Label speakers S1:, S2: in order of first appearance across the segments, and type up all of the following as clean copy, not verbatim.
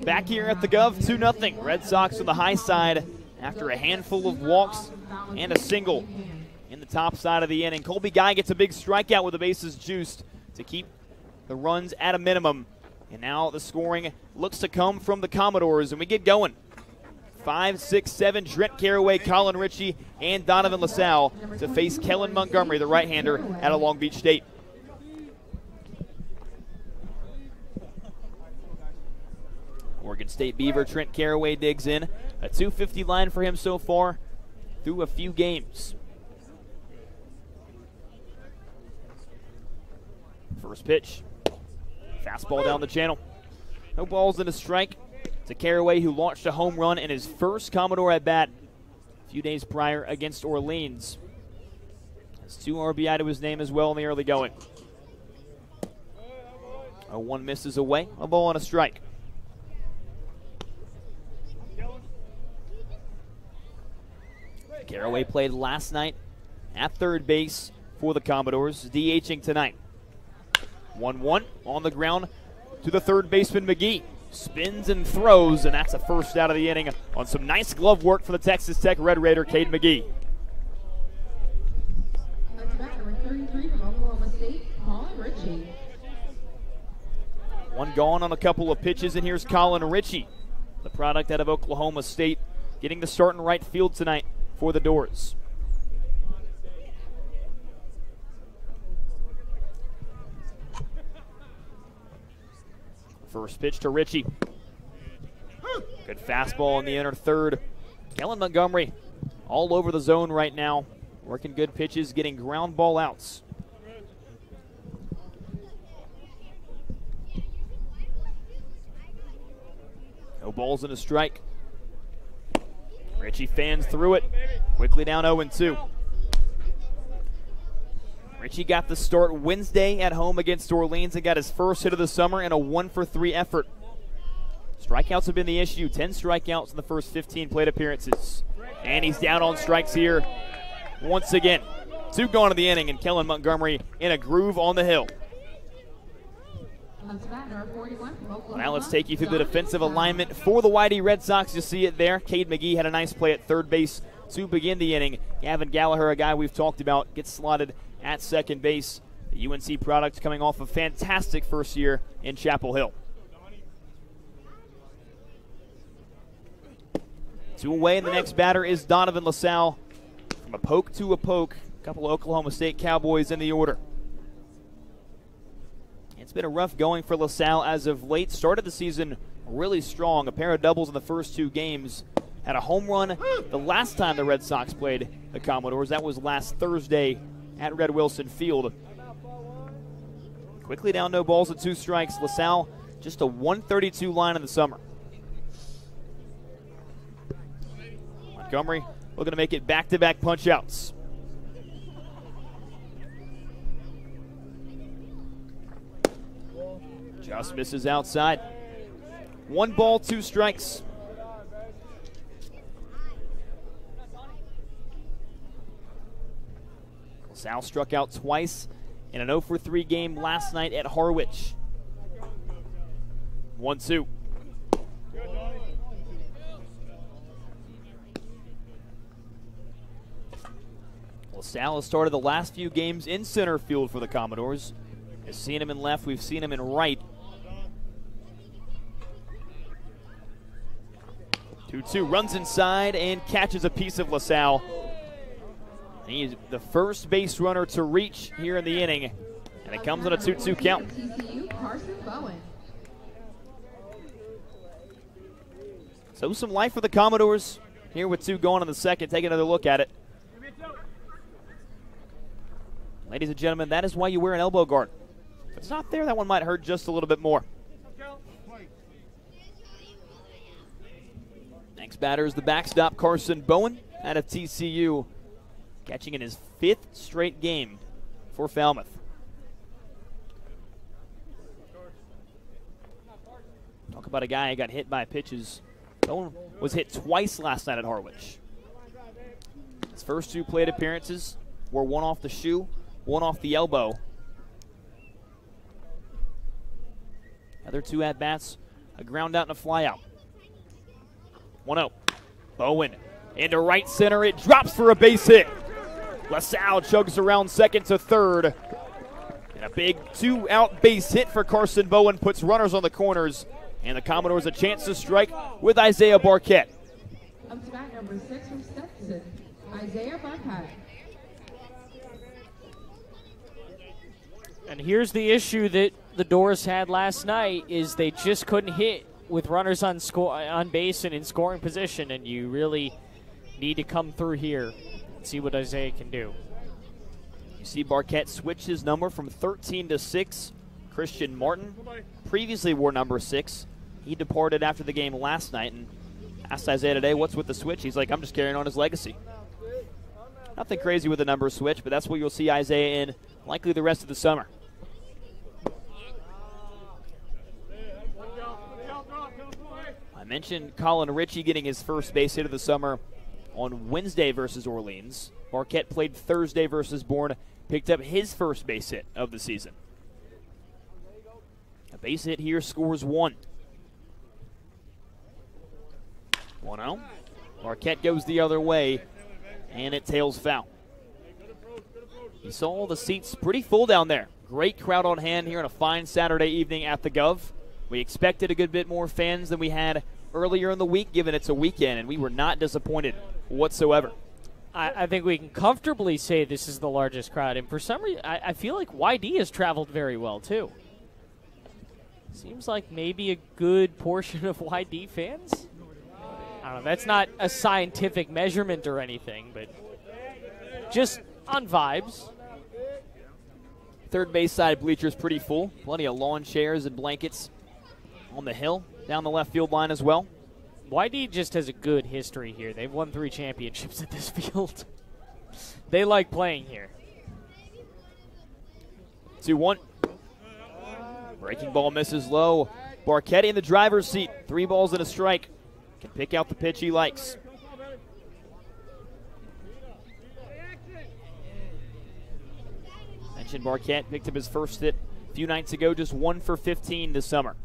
S1: Back here at the Gov, 2-0. Red Sox on the high side after a handful of walks and a single in the top side of the inning. Colby Guy gets a big strikeout with the bases juiced to keep the runs at a minimum. And now the scoring looks to come from the Commodores, and we get going. 5, 6, 7, Drent Carraway, Colin Ritchie, and Donovan LaSalle to face Kellen Montgomery, the right-hander, out of Long Beach State. Oregon State Beaver Trent Carraway digs in. A .250 line for him so far through a few games. First pitch. Fastball down the channel. No balls and a strike to Carraway, who launched a home run in his first Commodore at bat a few days prior against Orleans. Has 2 RBI to his name as well in the early going. 0-1 misses away. A ball and a strike. Carraway played last night at third base for the Commodores, DHing tonight. 1-1 on the ground to the third baseman McGee. Spins and throws, and that's a first out of the inning on some nice glove work for the Texas Tech Red Raider, Cade McGee.
S2: Number 33 from Oklahoma State, Colin Ritchie.
S1: One gone on a couple of pitches, and here's Colin Ritchie, the product out of Oklahoma State, getting the start in right field tonight for the Doors. First pitch to Ritchie. Good fastball in the inner third. Kellen Montgomery all over the zone right now, working good pitches, getting ground ball outs. No balls and a strike. Ritchie fans through it, quickly down 0-2. Ritchie got the start Wednesday at home against Orleans and got his first hit of the summer in a 1-for-3 effort. Strikeouts have been the issue. 10 strikeouts in the first 15 plate appearances. And he's down on strikes here once again. 2 gone in the inning, and Kellen Montgomery in a groove on the hill. Now let's take you through the defensive alignment for the Whitey Red Sox. You see it there. Cade McGee had a nice play at third base to begin the inning. Gavin Gallagher, a guy we've talked about, gets slotted at second base. The UNC product coming off a fantastic first year in Chapel Hill. 2 away, and the next batter is Donovan LaSalle. From a poke to a poke, a couple of Oklahoma State Cowboys in the order. It's been a rough going for LaSalle as of late. Started the season really strong, a pair of doubles in the first 2 games. Had a home run the last time the Red Sox played the Commodores. That was last Thursday at Red Wilson Field. Quickly down, no balls and 2 strikes. LaSalle just a 132 line in the summer. Montgomery looking to make it back-to-back punch-outs. Just misses outside. 1 ball, 2 strikes. LaSalle struck out twice in an 0-for-3 game last night at Harwich. 1-2. LaSalle has started the last few games in center field for the Commodores. We've seen him in left, we've seen him in right. 2-2, runs inside and catches a piece of LaSalle. He's the first base runner to reach here in the inning, and it comes on a 2-2 count. So some life for the Commodores here with 2 going in the second. Take another look at it. Ladies and gentlemen, that is why you wear an elbow guard. If it's not there, that one might hurt just a little bit more. Next batter is the backstop, Carson Bowen, out of TCU, catching in his 5th straight game for Falmouth. Talk about a guy who got hit by pitches. Bowen was hit twice last night at Harwich. His first 2 plate appearances were 1 off the shoe, 1 off the elbow. Other 2 at-bats A ground out and a fly out. 1-0. Bowen into right center. It drops for a base hit. LaSalle chugs around second to third. And a big 2-out base hit for Carson Bowen puts runners on the corners. And the Commodores a chance to strike with Isaiah Barquette.
S2: Up to bat number 6 from Stetson, Isaiah Barquette.
S3: And here's the issue that the Doors had last night is they just couldn't hit with runners on base and in scoring position, and you really need to come through here and see what Isaiah can do.
S1: You see Barquette switch his number from 13 to 6. Christian Martin previously wore number 6. He departed after the game last night and asked Isaiah today, what's with the switch? He's like, I'm just carrying on his legacy. Nothing crazy with the number switch, but that's what you'll see Isaiah in likely the rest of the summer. I mentioned Colin Ritchie getting his first base hit of the summer on Wednesday versus Orleans. Barquette played Thursday versus Bourne, picked up his first base hit of the season. A base hit here scores 1. 1-0. Barquette goes the other way, and it tails foul. You saw the seats pretty full down there. Great crowd on hand here on a fine Saturday evening at the Gov. We expected a good bit more fans than we had earlier in the week, given it's a weekend, and we were not disappointed whatsoever.
S3: I think we can comfortably say this is the largest crowd, and for some reason, I feel like YD has traveled very well, too. Seems like maybe a good portion of YD fans. I don't know, that's not a scientific measurement or anything, but just on vibes.
S1: Third base side bleachers pretty full. Plenty of lawn chairs and blankets on the hill, down the left field line as well.
S3: YD just has a good history here. They've won 3 championships at this field. They like playing here.
S1: 2-1. Breaking ball misses low. Barquette in the driver's seat. 3 balls and a strike. Can pick out the pitch he likes. Mentioned Barquette picked up his first hit a few nights ago, just 1 for 15 this summer.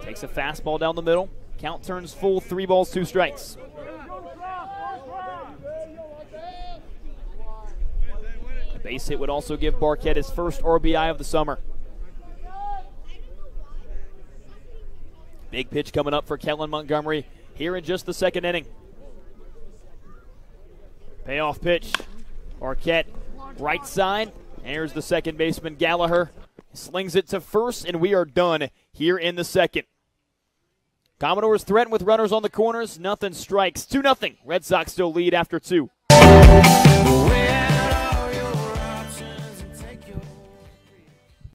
S1: Takes a fastball down the middle. Count turns full, 3 balls, 2 strikes. A base hit would also give Barquette his first RBI of the summer. Big pitch coming up for Kellen Montgomery here in just the second inning. Payoff pitch. Barquette right side. Here's the second baseman Gallagher. Slings it to first, and we are done here in the second. Commodores threaten with runners on the corners. Nothing strikes. 2-0. Red Sox still lead after 2.